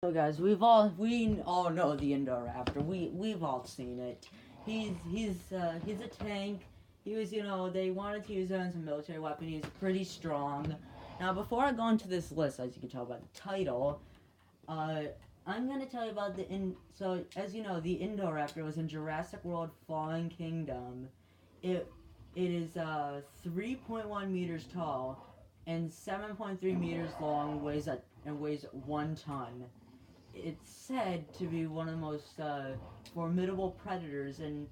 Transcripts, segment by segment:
So guys, we all know the indoraptor. We've all seen it. He's a tank. He was, they wanted to use him as a military weapon. He's pretty strong. Now, before I go into this list, as you can tell by the title, I'm gonna tell you about So, as you know, the indoraptor was in Jurassic World: Fallen Kingdom. It it is 3.1 meters tall and 7.3 meters long. Weighs 1 ton. It's said to be one of the most formidable predators and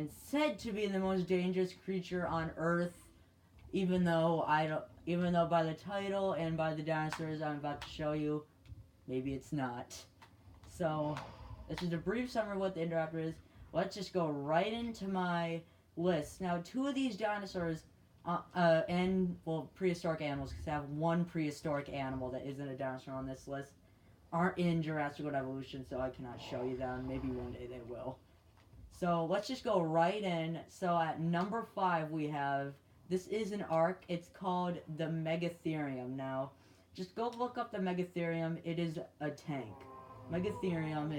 said to be the most dangerous creature on Earth. Even though by the title and by the dinosaurs I'm about to show you, maybe it's not. So, this is a brief summary of what the indoraptor is. Let's just go right into my list. Now, two of these dinosaurs, prehistoric animals, because I have one prehistoric animal that isn't a dinosaur on this list, aren't in Jurassic World Evolution, so I cannot show you them. Maybe one day they will. So let's just go right in. So at number 5 we have, this is an arc. It's called the Megatherium. Now, just go look up the Megatherium. It is a tank. Megatherium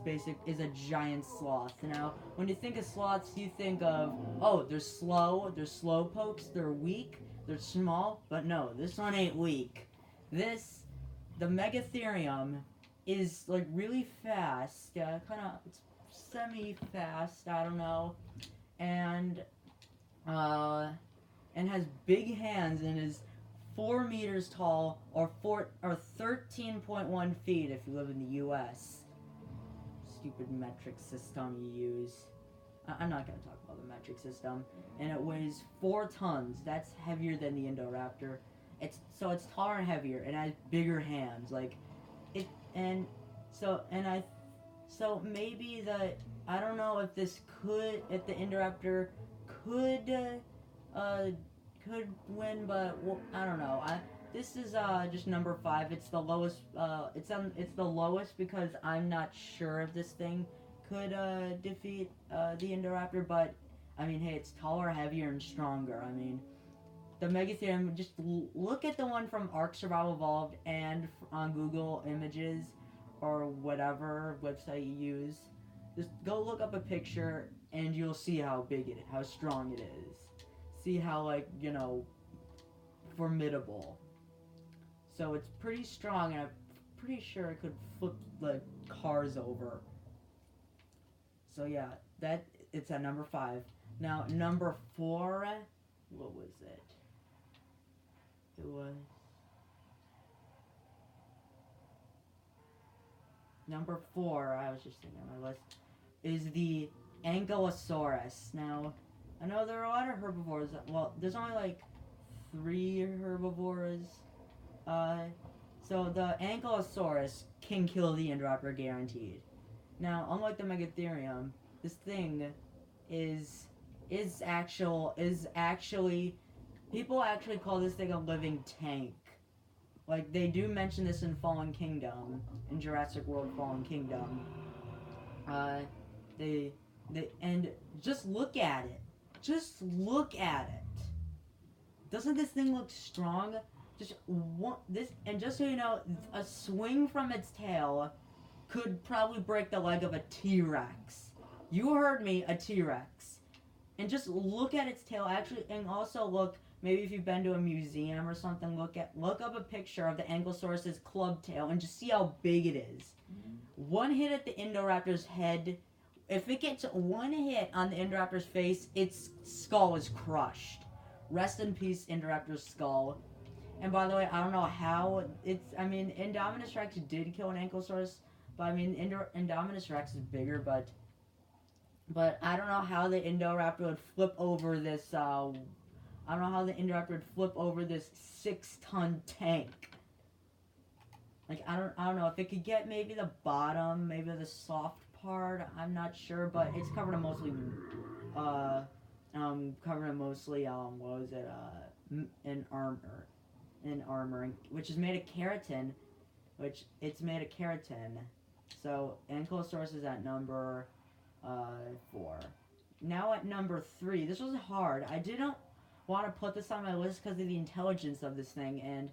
is a giant sloth. Now, when you think of sloths, you think of, oh, they're slow pokes, they're weak, they're small, but no, this one ain't weak. The Megatherium is like really fast, it's semi-fast, I don't know, and has big hands and is 4 meters tall, or 13.1 feet if you live in the U.S. Stupid metric system you use. I'm not going to talk about the metric system. And it weighs 4 tons. That's heavier than the Indoraptor. It's taller and heavier, and has bigger hands. I don't know if the Indoraptor could win, but I don't know. This is just number 5. It's the lowest. It's the lowest because I'm not sure if this thing could defeat the Indoraptor. But I mean, hey, it's taller, heavier, and stronger. I mean, the Megatherium. Just look at the one from Ark Survival Evolved and on Google Images or whatever website you use. Just go look up a picture and you'll see how big it is, how strong it is. See how, formidable. So it's pretty strong, and I'm pretty sure it could flip cars over. So yeah, it's at number 5. Now number 4, what was it? It was number 4. I was just thinking on my list is the Ankylosaurus. Now, I know there are a lot of herbivores. Well, there's only 3 herbivores. So the Ankylosaurus can kill the Indoraptor guaranteed. Now, unlike the Megatherium, this thing is actually people actually call this thing a living tank. They do mention this in Fallen Kingdom, in Jurassic World: Fallen Kingdom. And just look at it. Just look at it. Doesn't this thing look strong? Just so you know, a swing from its tail could probably break the leg of a T-Rex. You heard me, a T-Rex. And just look at its tail, actually, and also look, maybe if you've been to a museum or something, look up a picture of the Ankylosaurus's club tail and just see how big it is. Mm-hmm. One hit at the Indoraptor's head. If it gets one hit on the Indoraptor's face, its skull is crushed. Rest in peace, Indoraptor's skull. And by the way, I don't know how Indominus Rex did kill an Ankylosaurus, but Indominus Rex is bigger, but I don't know how the Indoraptor would flip over this, I don't know how the Indoraptor would flip over this 6-ton tank. I don't know if it could get maybe the bottom, maybe the soft part, I'm not sure, but it's covered in mostly in armor, which is made of keratin, so Ankylosaurus is at number 4. Now at number 3, this was hard. I didn't want to put this on my list because of the intelligence of this thing, and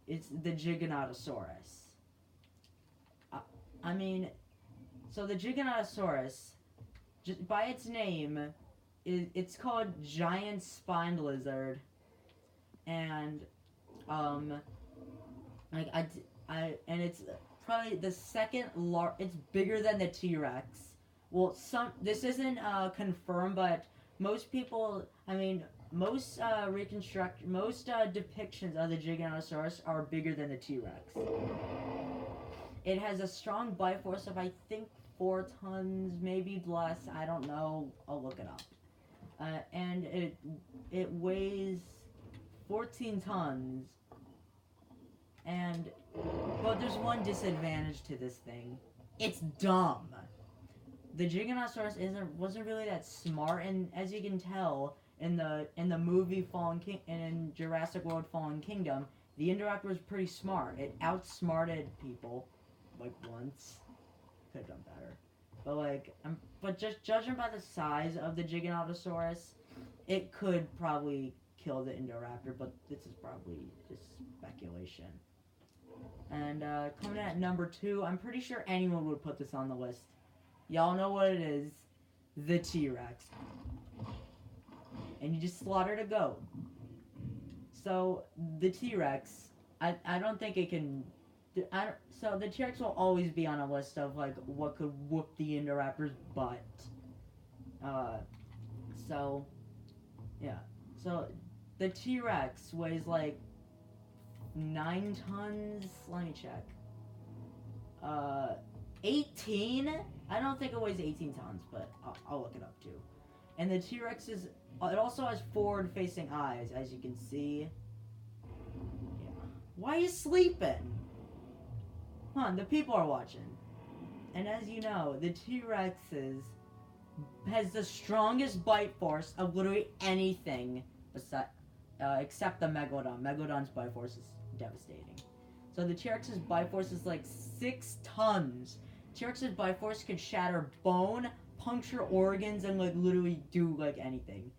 it's the Giganotosaurus. I mean, so the Giganotosaurus, just by its name, it's called giant spined lizard, and um, like and it's probably the second it's bigger than the T-Rex. Well, this isn't confirmed, but most people, I mean, most depictions of the Giganotosaurus are bigger than the T-Rex. It has a strong bite force of, I think, 4 tons, maybe less. I don't know. I'll look it up. And it weighs 14 tons. But there's one disadvantage to this thing. It's dumb. The Giganotosaurus wasn't really that smart, and as you can tell in the movie in Jurassic World: Fallen Kingdom, the Indoraptor was pretty smart. It outsmarted people, like once. Could have done better, but just judging by the size of the Giganotosaurus, it could probably kill the Indoraptor. But this is probably just speculation. And coming in at number 2, I'm pretty sure anyone would put this on the list. Y'all know what it is. The T-Rex. And you just slaughtered a goat. So, the T-Rex, I don't think it can... So, the T-Rex will always be on a list of, like, what could whoop the Indoraptor's butt. So, yeah. So, the T-Rex weighs, like, 9 tons? Let me check. 18? I don't think it weighs 18 tons, but I'll look it up too. And the T-Rex it also has forward-facing eyes, as you can see. Yeah. Why are you sleeping? Come on, the people are watching. And as you know, the T-Rex has the strongest bite force of literally anything except the Megalodon. Megalodon's bite force is devastating. So the T-Rex's bite force is like 6 tons. T-Rex's bite force could shatter bone, puncture organs, and like literally do like anything.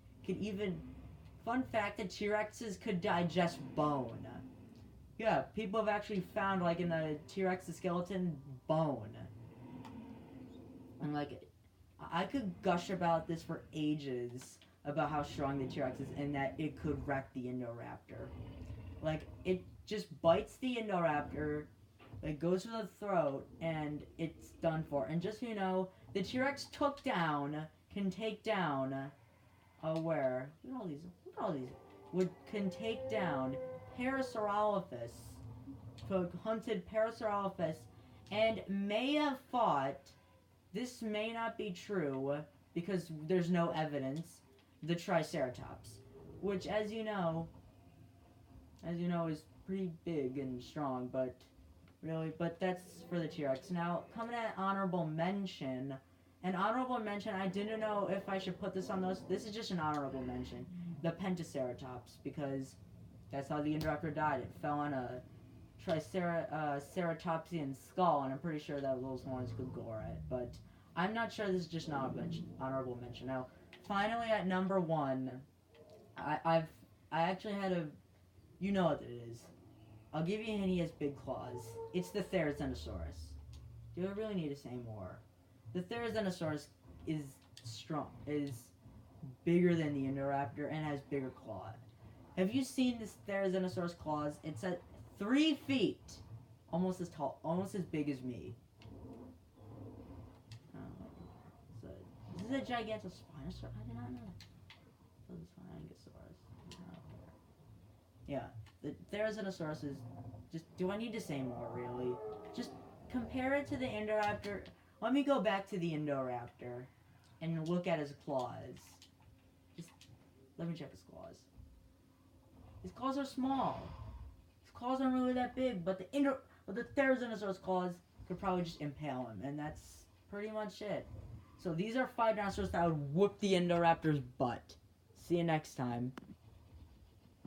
Fun fact, the T-Rexes could digest bone. Yeah, people have actually found like in the T-Rex's skeleton bone. And like, I could gush about this for ages, about how strong the T-Rex is and that it could wreck the Indoraptor. Like, it just bites the Indoraptor, it goes for the throat, and it's done for. And just so you know, the T-Rex can take down, where? Look at all these. Can take down Parasaurolophus, hunted Parasaurolophus, and may have fought, this may not be true, because there's no evidence, the Triceratops, which, as you know, is pretty big and strong, but that's for the T-Rex. Now, coming at honorable mention, I didn't know if I should put this on those. This is just an honorable mention. The Pentaceratops, because that's how the Indoraptor died. It fell on a Triceratopsian skull, and I'm pretty sure that those horns could gore it, but I'm not sure this is just an honorable mention. Now, finally at number 1, I actually had a, you know what it is. I'll give you a hint, he has big claws. It's the Therizinosaurus. Do I really need to say more? The Therizinosaurus is bigger than the Indoraptor and has bigger claws. Have you seen this Therizinosaurus claws? It's at 3 feet. Almost as tall, almost as big as me. This is a Gigantospinosaurus. I did not know that. So this Spinosaurus. Yeah, the Therizinosaurus is just. Do I need to say more, really? Just compare it to the Indoraptor. Let me go back to the Indoraptor and look at his claws. Just let me check his claws. His claws are small. His claws aren't really that big, but the Therizinosaurus claws could probably just impale him, and that's pretty much it. So these are 5 dinosaurs that would whoop the Indoraptor's butt. See you next time.